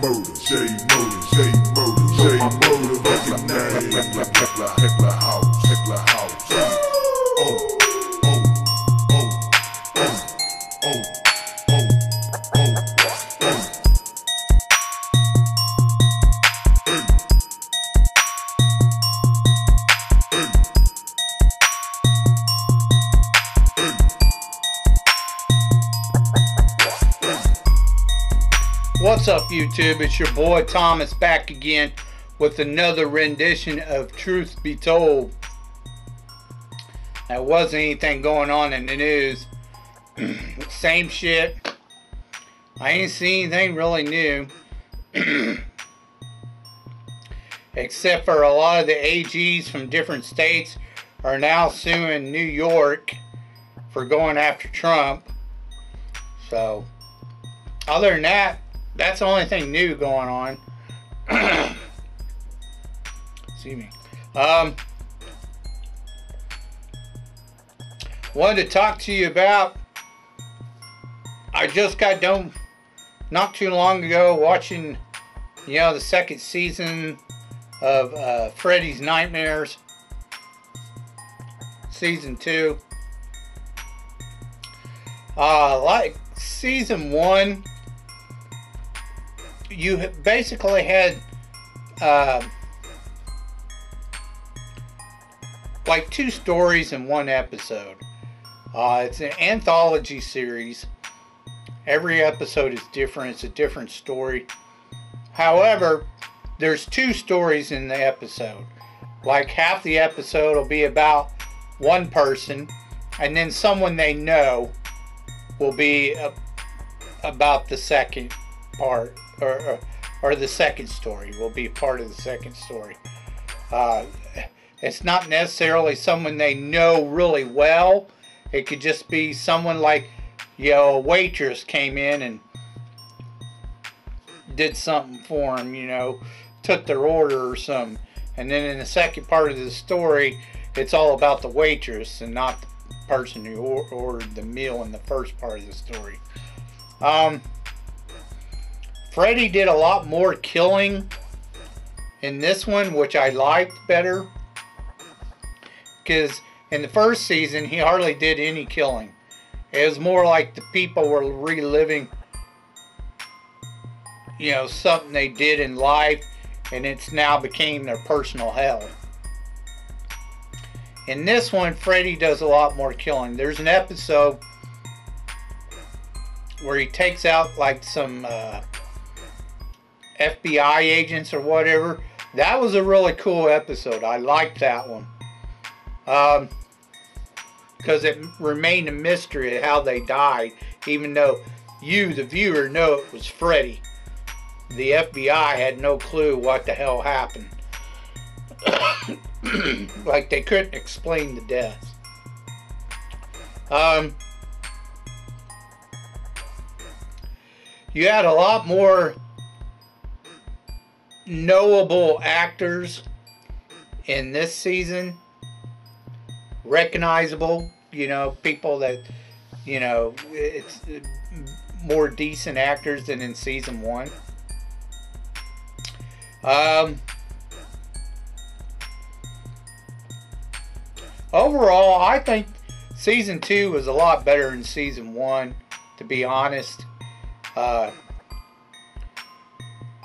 motive, shade motive, shade motive, shade motive. Fucking name, heckler house, heckler house. Oh. What's up, YouTube? It's your boy Thomas back again with another rendition of Truth Be Told. There wasn't anything going on in the news. Same shit. I ain't seen anything really new. Except for a lot of the AGs from different states are now suing New York for going after Trump. So, other than that, that's the only thing new going on. Excuse me. Wanted to talk to you about, I just got done not too long ago watching, the second season of Freddy's Nightmares. Season 2. Like season 1, you basically had like 2 stories in one episode. It's an anthology series. Every episode is different. It's a different story. However, there's 2 stories in the episode. Like half the episode will be about one person, and then someone they know will be about the second part, or the second story will be part of the second story. It's not necessarily someone they know really well. It could just be someone like, a waitress came in and did something for them, took their order or something. And then in the second part of the story, it's all about the waitress and not the person who ordered the meal in the first part of the story. Freddy did a lot more killing in this one, which I liked better. Because in the first season, he hardly did any killing. It was more like the people were reliving, something they did in life, and it's now became their personal hell. In this one, Freddy does a lot more killing. There's an episode where he takes out like some FBI agents or whatever. That was a really cool episode. I liked that one. Because it remained a mystery of how they died, even though you, the viewer, know it was Freddy. The FBI had no clue what the hell happened. Like they couldn't explain the deaths. You had a lot more knowable actors in this season. Recognizable, people that, it's more decent actors than in season 1. Overall, I think season 2 was a lot better than season 1, to be honest.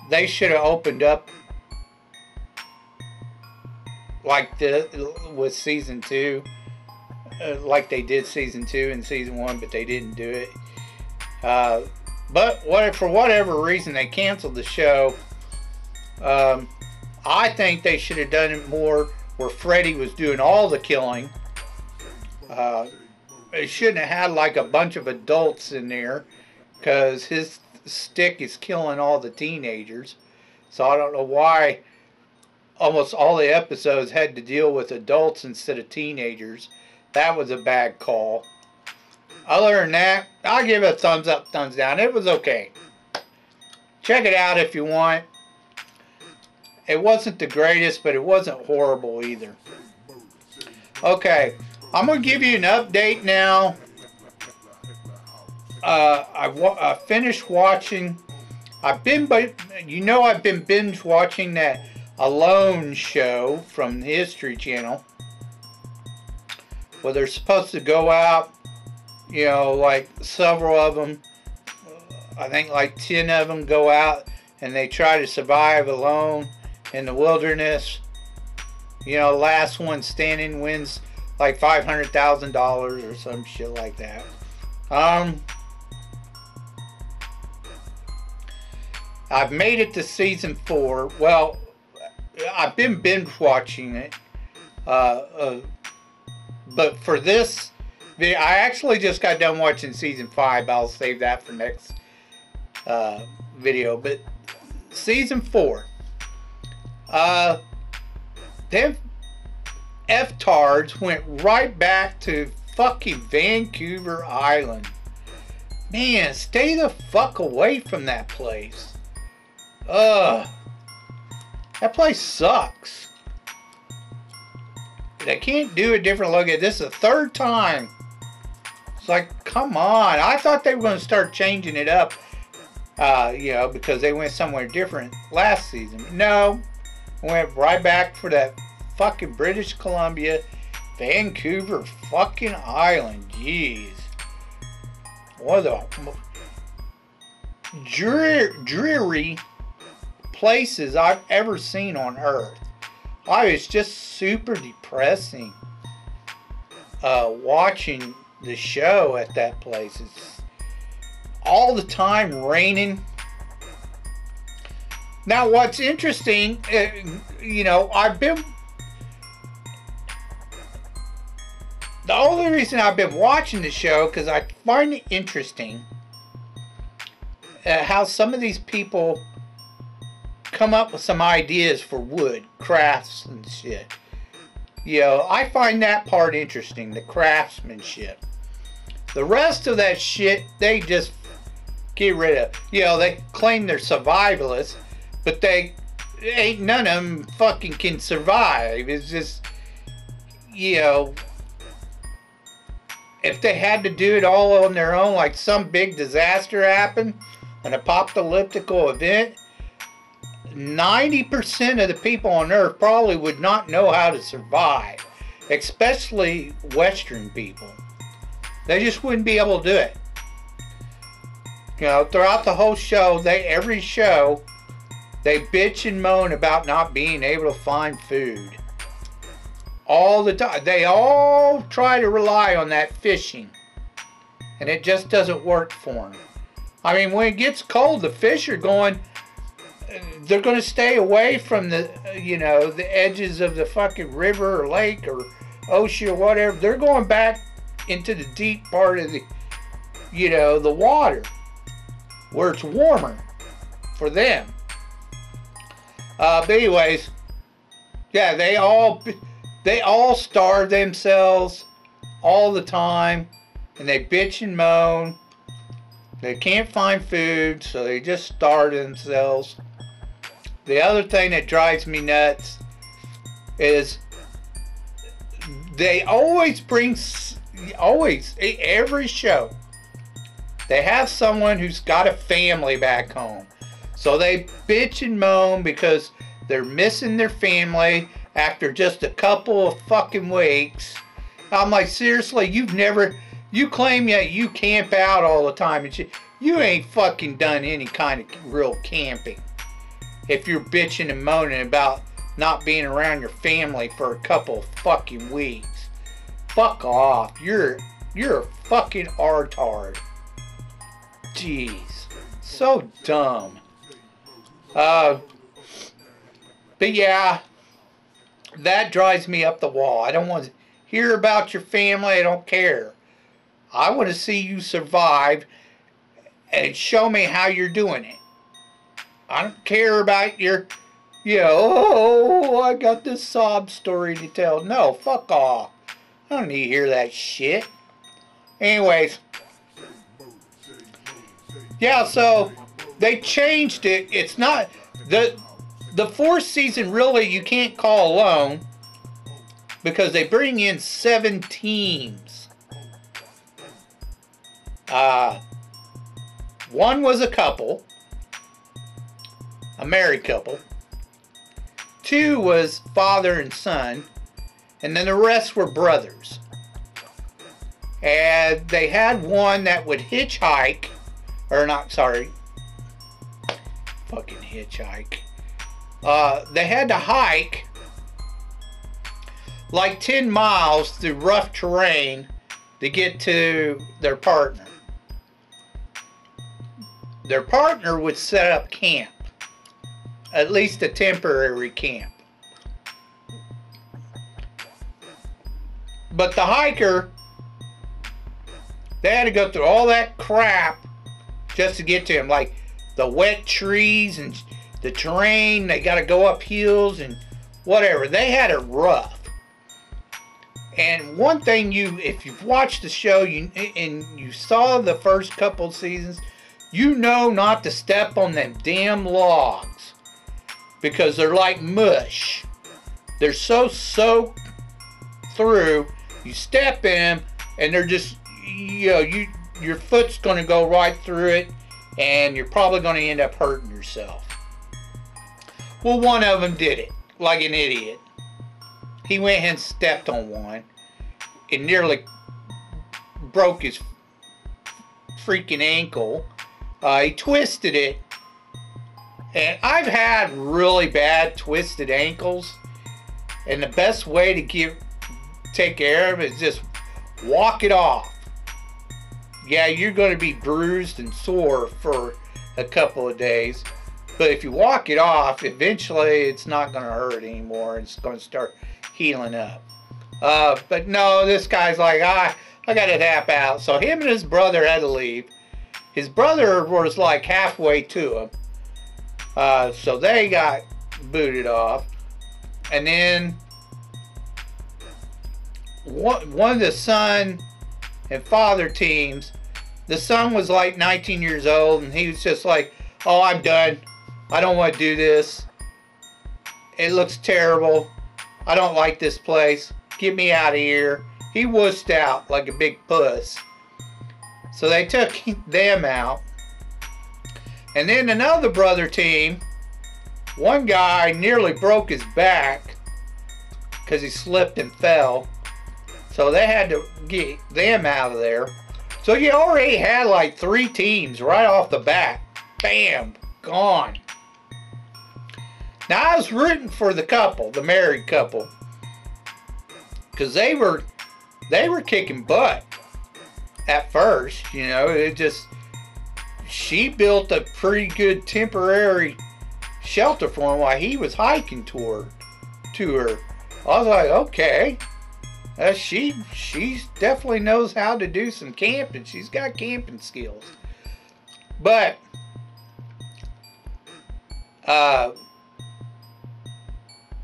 They should have opened up like with season 2, like they did season 2 and season 1, but they didn't do it. But for whatever reason, they canceled the show. I think they should have done it more where Freddy was doing all the killing. They shouldn't have had like a bunch of adults in there, because his stick is killing all the teenagers. So I don't know why almost all the episodes had to deal with adults instead of teenagers. That was a bad call. Other than that, I'll give it a thumbs up, thumbs down. It was okay. Check it out if you want. It wasn't the greatest, but it wasn't horrible either. Okay, I'm going to give you an update now. I finished watching I've been binge watching that Alone show from the History Channel, where they're supposed to go out, you know, like several of them, I think like 10 of them go out and they try to survive alone in the wilderness. You know, last one standing wins like $500,000 or some shit like that. I've made it to season 4. Well, I've been binge watching it. But for this video, I actually just got done watching season 5. I'll save that for next video. But season 4. Them F-tards went right back to fucking Vancouver Island. Man, stay the fuck away from that place. That place sucks. They can't do a different look at this. Is the 3rd time. It's like, come on. I thought they were going to start changing it up, you know, because they went somewhere different last season. No, went right back for that fucking British Columbia, Vancouver fucking Island. Jeez. One of the dreary places I've ever seen on Earth. It's just super depressing watching the show at that place. It's all the time raining. Now what's interesting, you know, the only reason I've been watching the show because I find it interesting how some of these people come up with some ideas for wood, crafts and shit. You know, I find that part interesting, the craftsmanship. The rest of that shit, they just get rid of. You know, they claim they're survivalists, but they ain't none of them fucking can survive. It's just, you know, if they had to do it all on their own, like some big disaster happened, an apocalyptic event, 90% of the people on Earth probably would not know how to survive, especially Western people. They just wouldn't be able to do it. You know, throughout the whole show, every show, they bitch and moan about not being able to find food. All the time. They all try to rely on that fishing. And it just doesn't work for them. I mean, when it gets cold, the fish are going, they're going to stay away from the, you know, the edges of the fucking river or lake or ocean or whatever. They're going back into the deep part of the, you know, the water where it's warmer for them. But anyways, yeah, they all starve themselves all the time, and they bitch and moan. They can't find food, so they just starve themselves. The other thing that drives me nuts is they always bring, every show, they have someone who's got a family back home. So they bitch and moan because they're missing their family after just a couple of fucking weeks. I'm like, seriously, you claim that you camp out all the time and shit. You ain't fucking done any kind of real camping. If you're bitching and moaning about not being around your family for a couple of fucking weeks. Fuck off. You're a fucking artard. Jeez. So dumb. But yeah, that drives me up the wall. I don't want to hear about your family. I don't care. I want to see you survive and show me how you're doing it. I don't care about your, you know, oh, I got this sob story to tell. No, fuck off. I don't need to hear that shit. Anyways. Yeah, so they changed it. It's not, the 4th season really you can't call alone because they bring in 7 teams. One was a couple. a married couple. 2 was father and son. And then the rest were brothers. And they had one that would hitchhike. Or not, sorry. Fucking hitchhike. They had to hike like 10 miles through rough terrain to get to their partner. Their partner would set up camp, at least a temporary camp. But the hiker, they had to go through all that crap just to get to him, like the wet trees and the terrain. They got to go up hills and whatever. They had it rough. And one thing, if you've watched the show and you saw the first couple seasons, you know not to step on them damn logs because they're like mush. They're so soaked through. You step in them and they're just, your foot's going to go right through it and you're probably going to end up hurting yourself. Well, one of them did it like an idiot. He went and stepped on one and nearly broke his freaking ankle. He twisted it. And I've had really bad twisted ankles. And the best way to take care of it is just walk it off. Yeah, you're going to be bruised and sore for a couple of days. But if you walk it off, eventually it's not going to hurt anymore. It's going to start healing up. But no, this guy's like, I got to tap out. So him and his brother had to leave. His brother was like halfway to him. So they got booted off. And then one of the son and father teams, the son was like 19 years old and he was just like, oh, I'm done. I don't want to do this. It looks terrible. I don't like this place. Get me out of here. He wussed out like a big puss. So they took them out. And then another brother team, one guy nearly broke his back because he slipped and fell. So they had to get them out of there. So you already had like 3 teams right off the bat. Bam, gone. Now I was rooting for the couple, the married couple, because they were kicking butt at first. It just, she built a pretty good temporary shelter for him while he was hiking to her. I was like, okay, she definitely knows how to do some camping. She's got camping skills. But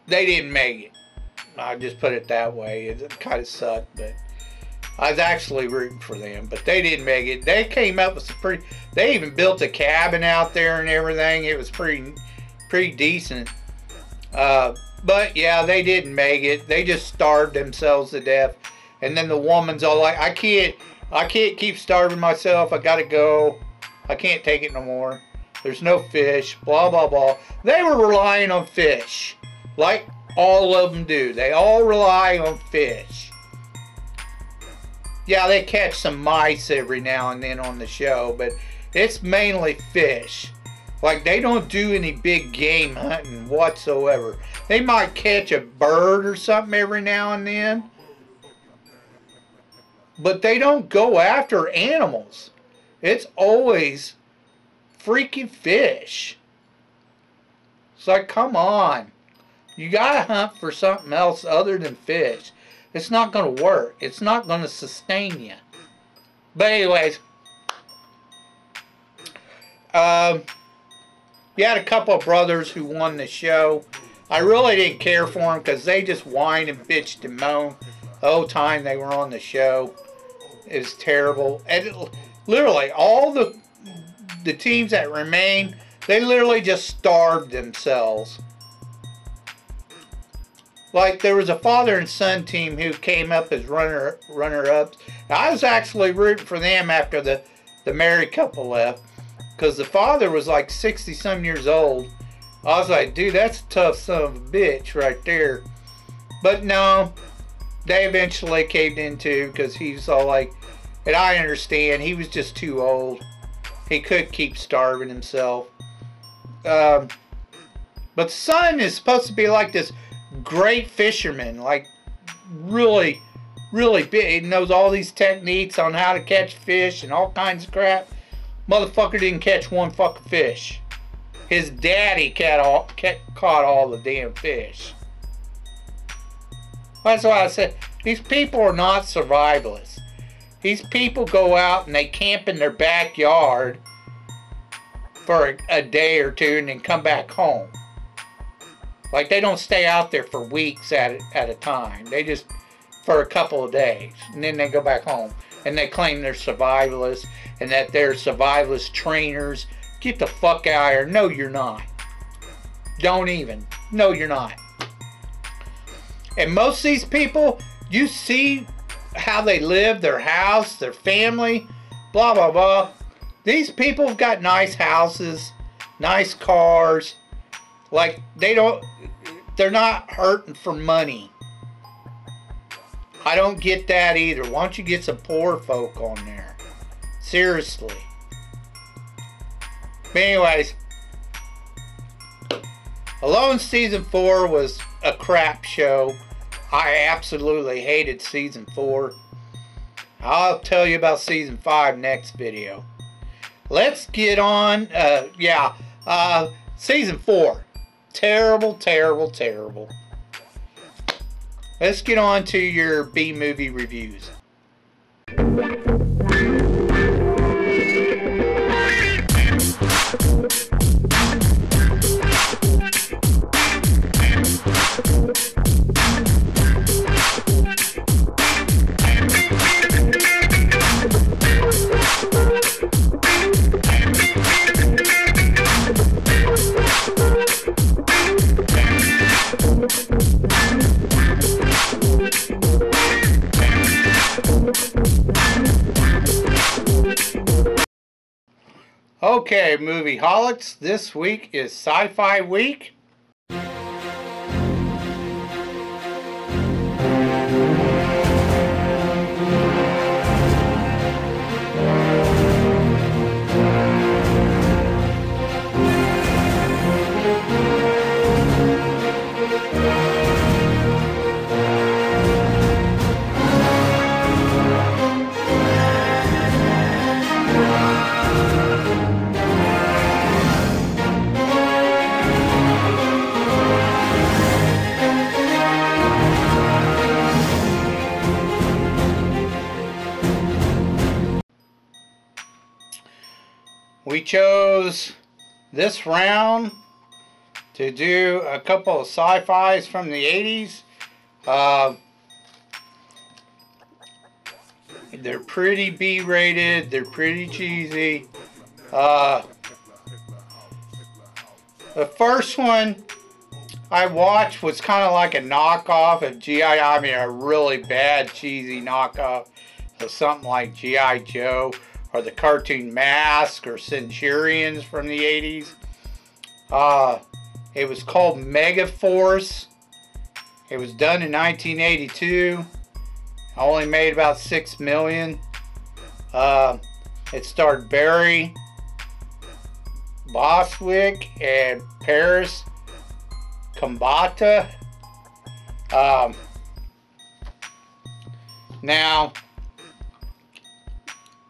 they didn't make it. I'll just put it that way. It kind of sucked, but I was actually rooting for them. But they didn't make it. They came up with some they even built a cabin out there and everything. It was pretty decent. But yeah, they didn't make it. They just starved themselves to death. And then the woman's all like, I can't keep starving myself. I gotta go. I can't take it no more. There's no fish. Blah, blah, blah. They were relying on fish. Like all of them do. They all rely on fish. Yeah, they catch some mice every now and then on the show, but it's mainly fish. Like, they don't do any big game hunting whatsoever. They might catch a bird or something every now and then, but they don't go after animals. It's always freaking fish. It's like, come on. You gotta hunt for something else other than fish. It's not gonna work. It's not gonna sustain you. But anyways, you had a couple of brothers who won the show. I really didn't care for them because they just whined and bitched and moaned the whole time they were on the show. It was terrible. And literally, all the teams that remained, they literally just starved themselves. Like, there was a father and son team who came up as runner-ups. I was actually rooting for them after the married couple left, because the father was like 60-some years old, I was like, dude, that's a tough son of a bitch right there. But no, they eventually caved into, because he was all like, and I understand, he was just too old. He could keep starving himself. But the son is supposed to be like this great fisherman, like really, really big. He knows all these techniques on how to catch fish and all kinds of crap. Motherfucker didn't catch one fucking fish. His daddy caught all the damn fish. That's why I said, these people are not survivalists. These people go out and they camp in their backyard for a day or two and then come back home. Like, they don't stay out there for weeks at a time. They just, for a couple of days, and then they go back home. And they claim they're survivalists and that they're survivalist trainers. Get the fuck out of here. No, you're not. Don't even. No, you're not. And most of these people, you see how they live, their house, their family, blah, blah, blah. These people have got nice houses, nice cars. Like, they're not hurting for money. I don't get that either. Why don't you get some poor folk on there? Seriously. But anyways, Alone Season 4 was a crap show. I absolutely hated Season 4. I'll tell you about Season 5 next video. Let's get on, Season 4. Terrible, terrible, terrible. Let's get on to your B-movie reviews. Okay, movie holics. This week is Sci-Fi Week. We chose this round to do a couple of sci-fis from the 80s. They're pretty B-rated, they're pretty cheesy. The first one I watched was kind of like a knockoff of G.I. I mean, a really bad, cheesy knockoff of something like G.I. Joe, or the cartoon Mask, or Centurions from the 80s. It was called MegaForce. It was done in 1982. Only made about $6 million. It starred Barry Bostwick and Paris Kambata. Now,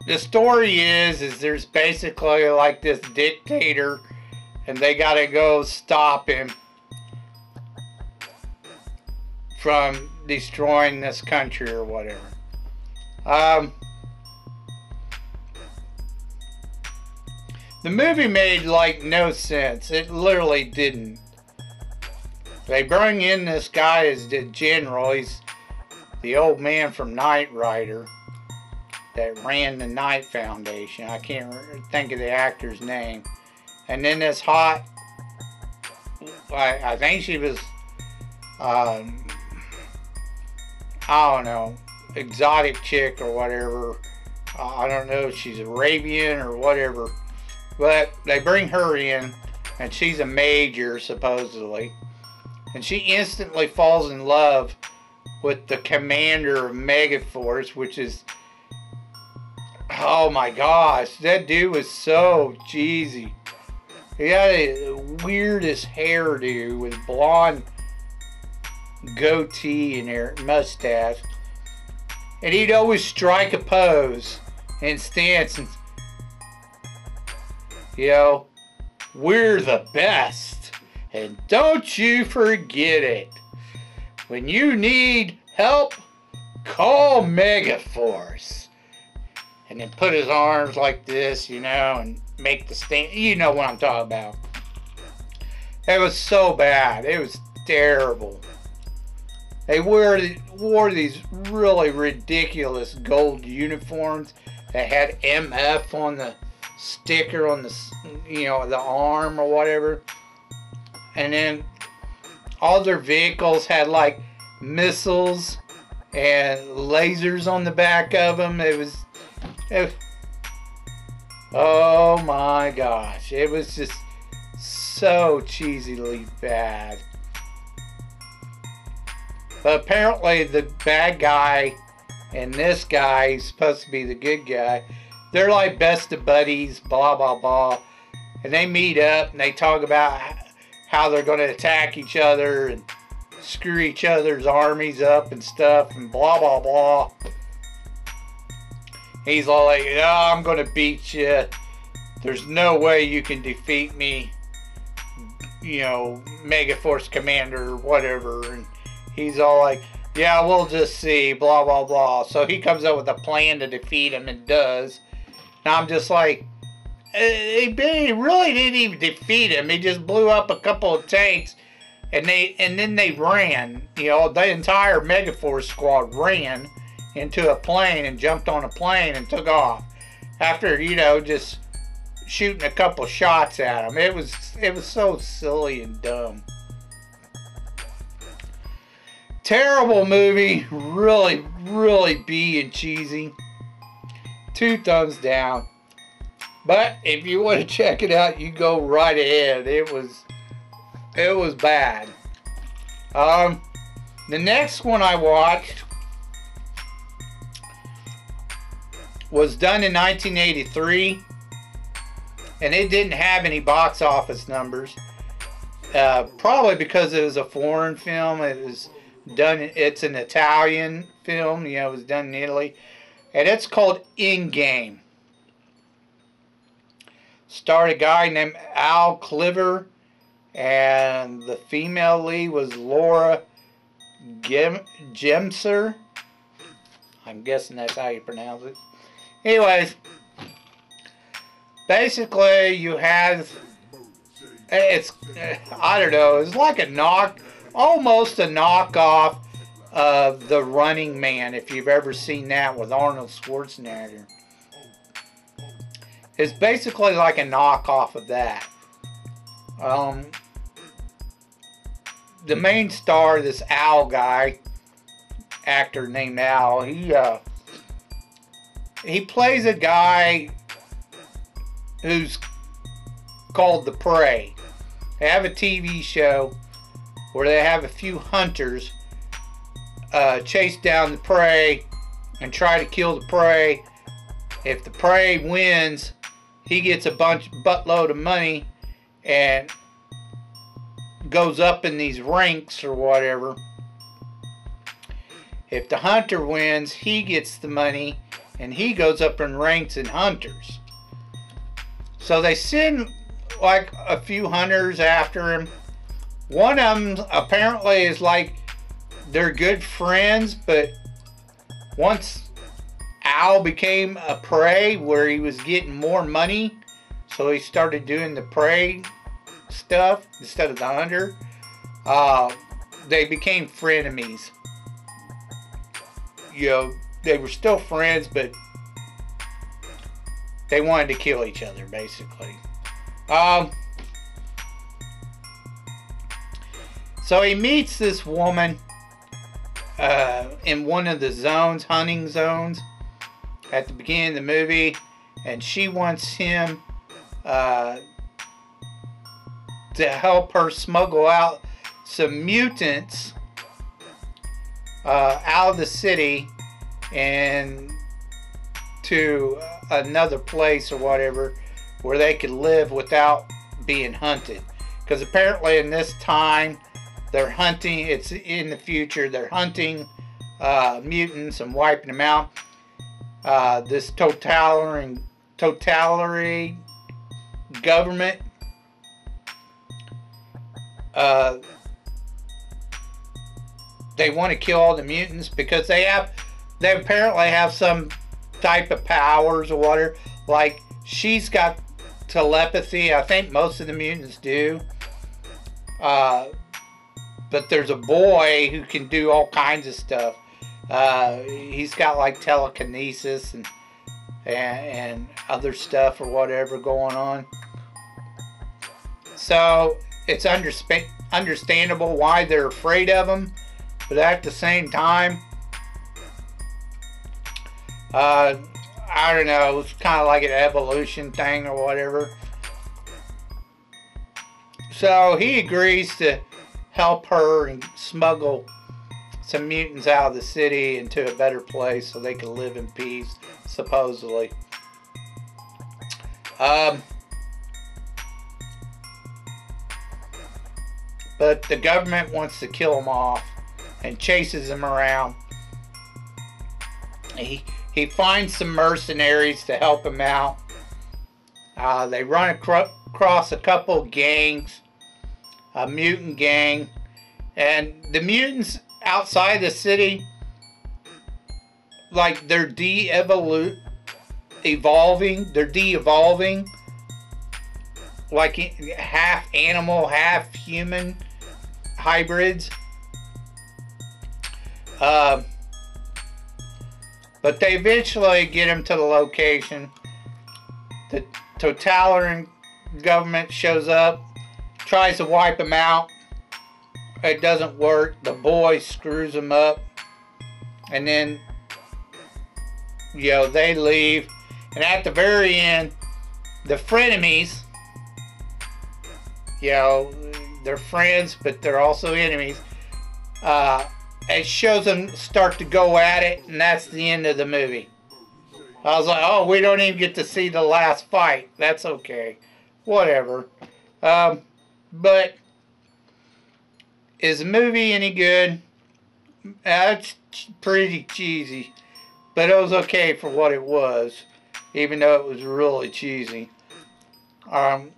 the story is there's basically like this dictator, and they gotta go stop him from destroying this country or whatever. The movie made like no sense. It literally didn't. They bring in this guy as the general. He's the old man from Knight Rider that ran the Knight Foundation. I can't think of the actor's name. And then this hot, I think she was, I don't know, exotic chick or whatever. I don't know if she's Arabian or whatever. But they bring her in, and she's a major supposedly, and she instantly falls in love with the commander of MegaForce, which is, oh my gosh, that dude was so cheesy. He had the weirdest hairdo with blonde goatee and hair, mustache, and he'd always strike a pose and stance, and we're the best, and don't you forget it. When you need help, call MegaForce. And then put his arms like this, and make the stand. You know what I'm talking about. It was so bad. It was terrible. They wore these really ridiculous gold uniforms that had MF on the sticker on the, the arm or whatever. And then all their vehicles had like missiles and lasers on the back of them. Oh my gosh, it was just so cheesily bad. But apparently the bad guy and this guy, he's supposed to be the good guy, they're like best of buddies, blah blah blah. And they meet up and they talk about how they're going to attack each other and screw each other's armies up and stuff and blah blah blah. He's all like, oh, I'm going to beat you. There's no way you can defeat me, MegaForce Commander or whatever. And he's all like, yeah, we'll just see, blah, blah, blah. So he comes up with a plan to defeat him and does. And I'm just like, he really didn't even defeat him. He just blew up a couple of tanks and then they ran. The entire MegaForce squad ran into a plane and jumped on a plane and took off after just shooting a couple shots at him. It was so silly and dumb. Terrible movie, really B and cheesy. 2 thumbs down. But if you want to check it out, you go right ahead. It was bad. The next one I watched was done in 1983, and it didn't have any box office numbers. Probably because it was a foreign film. It's an Italian film. It was done in Italy, and it's called Endgame. Starred a guy named Al Cliver, and the female lead was Laura Gemser. I'm guessing that's how you pronounce it. Anyways, basically you have, I don't know, it's like almost a knockoff of The Running Man, if you've ever seen that with Arnold Schwarzenegger. It's basically like a knockoff of that. The main star, this Al guy, actor named Al, he plays a guy who's called the Prey. They have a TV show where they have a few hunters chase down the prey and try to kill the prey. If the prey wins, he gets a buttload of money and goes up in these ranks or whatever. If the hunter wins, he gets the money and he goes up in ranks in hunters. So they send like a few hunters after him. One of them apparently is like they're good friends, but once Al became a prey where he was getting more money, so he started doing the prey stuff instead of the hunter. They became frenemies. They were still friends, but they wanted to kill each other, basically. So he meets this woman in one of the zones, hunting zones, at the beginning of the movie, and she wants him to help her smuggle out some mutants out of the city and to another place or whatever where they could live without being hunted. Because apparently in this time they're hunting, it's in the future, they're hunting mutants and wiping them out. This totalitarian government they want to kill all the mutants because they apparently have some type of powers or whatever. Like, she's got telepathy. I think most of the mutants do. But there's a boy who can do all kinds of stuff. He's got like telekinesis and other stuff or whatever going on. So it's understandable why they're afraid of him. But at the same time, I don't know, it's kind of like an evolution thing or whatever. So he agrees to help her and smuggle some mutants out of the city into a better place so they can live in peace, supposedly. But the government wants to kill them off and chases them around. He finds some mercenaries to help him out. They run across a couple gangs, a mutant gang, and the mutants outside the city, like, they're de-evolving, like half animal, half human hybrids. But they eventually get him to the location. The totalitarian government shows up, tries to wipe him out. It doesn't work. The boy screws him up. And then, you know, they leave. And at the very end, the frenemies, you know, they're friends, but they're also enemies. It shows them start to go at it, and that's the end of the movie. I was like, oh, we don't even get to see the last fight. That's okay. Whatever. But is the movie any good? It's pretty cheesy. But it was okay for what it was, even though it was really cheesy. The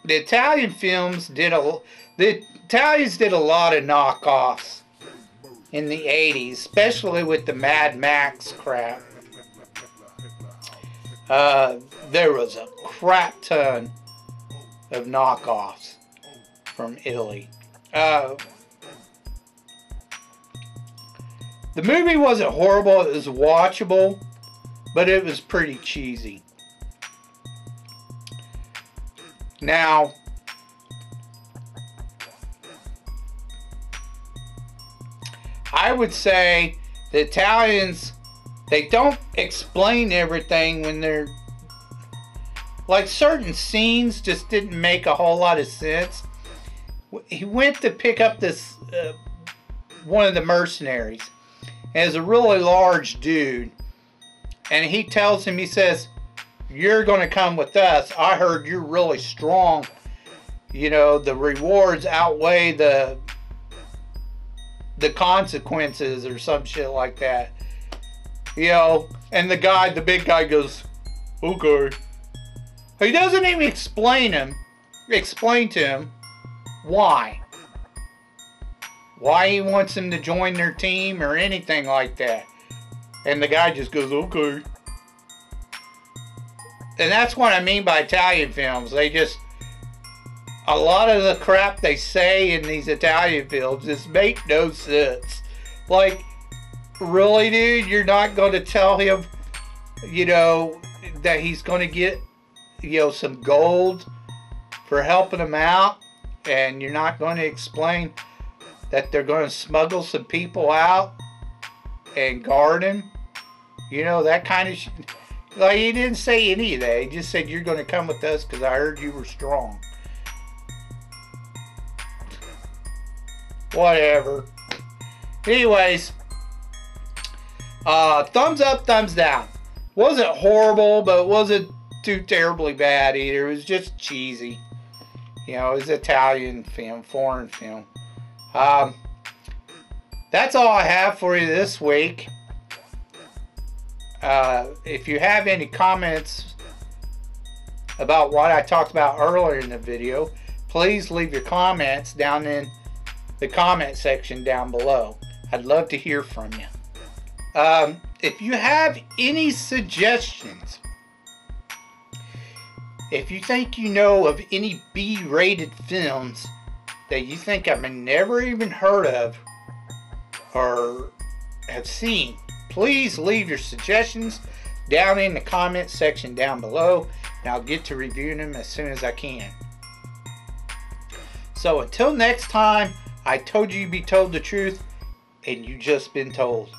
Italian films did the Italians did a lot of knockoffs in the 80s, especially with the Mad Max crap. There was a crap ton of knockoffs from Italy. The movie wasn't horrible, it was watchable, but it was pretty cheesy. Now, I would say the Italians, they don't explain everything when they're, like, certain scenes just didn't make a whole lot of sense. He went to pick up this, one of the mercenaries, and it's a really large dude, and he tells him, he says, you're going to come with us. I heard you're really strong. You know, the rewards outweigh the consequences or some shit like that. You know, and the big guy goes, okay. He doesn't even explain to him why. Why he wants him to join their team or anything like that. And the guy just goes, okay. And that's what I mean by Italian films. They just, a lot of the crap they say in these Italian films just make no sense. Like, really, dude? You're not going to tell him, you know, that he's going to get, you know, some gold for helping him out? And you're not going to explain that they're going to smuggle some people out and guard him? You know, that kind of shit. Like, he didn't say any of that. He just said, you're going to come with us because I heard you were strong. Whatever. Anyways, thumbs up, thumbs down. Wasn't horrible, but wasn't too terribly bad either. It was just cheesy. You know, it was Italian film, foreign film. That's all I have for you this week. If you have any comments about what I talked about earlier in the video, please leave your comments down in the comment section down below. I'd love to hear from you. If you have any suggestions, if you think you know of any B-rated films that you think I've never even heard of or have seen, please leave your suggestions down in the comment section down below, and I'll get to reviewing them as soon as I can. So until next time, I told you you'd be told the truth, and you just been told.